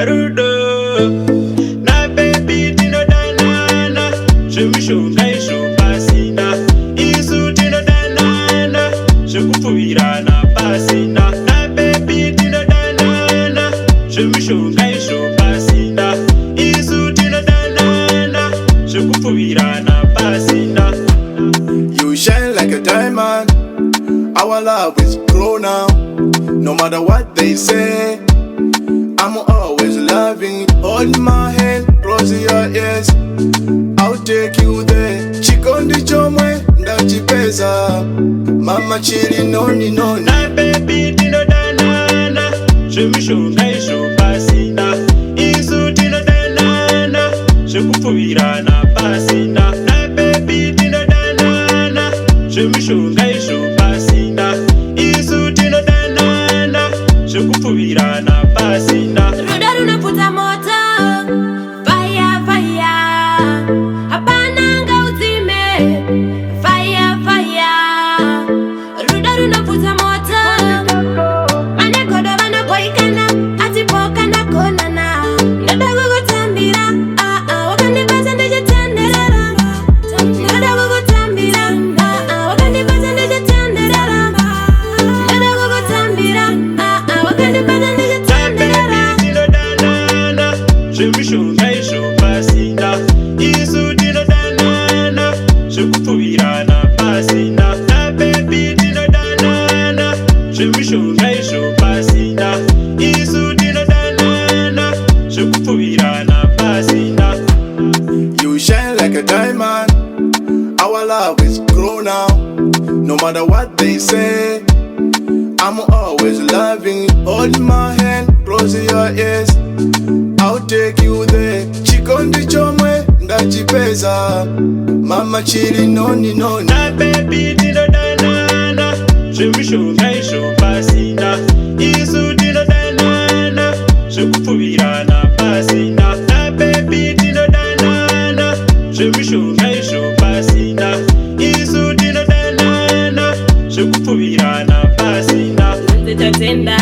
rudo. Na baby Tinodanana, je me shonga isho pasina. Isu Tinodanana, je kupuvira na pasina. Na baby Tinodanana, je me shonga isho pasina. Isu Tinodanana, je kupuvira na pasina. You shine like a diamond. Our love is grown now. No matter what they say, I'm always loving you. Hold my hand, close your ears. I'll take you there. Chikondi chomwe ndachipeza. Mama chili noni noni. Na baby Tinodanana, je me shonga isho pasina. Isu Tinodanana, je kupuvira na pasina. Na baby Tinodanana, je me shonga isho pasina. Isu Tinodanana, je kupuvira na pasina. Ruda runaputa moto, fire fire. Hapana nga uzime, fire fire. Ruda runaputa moto, manekodo vanapoikana, atipoka na konana. Ndoda kukutambira, wakandibaza ndichitenderera. Ndoda kukutambira, wakandibaza ndichitenderera. Ndoda kukutambira, wakandibaza ndichitenderera. Tinodanana, je me shonga isho pasina. Isu Tinodanana, je kupuvira na pasina. Na baby Tinodanana, je me shonga isho pasina. Isu Tinodanana, je kupuvira na pasina. You shine like a diamond. Our love is grown now. No matter what they say, I'm always loving you. Hold my hand, close your ears. I'll take you there. Chikondi chomwe ndachipeza. Mama chili noni noni. Na baby Tinodanana, je me shonga isho pasina. Isu Tinodanana, je kupuvira na pasina. Na baby Tinodanana, je me shonga isho pasina. Isu Tinodanana, je kupuvira na pasina. Tatenda.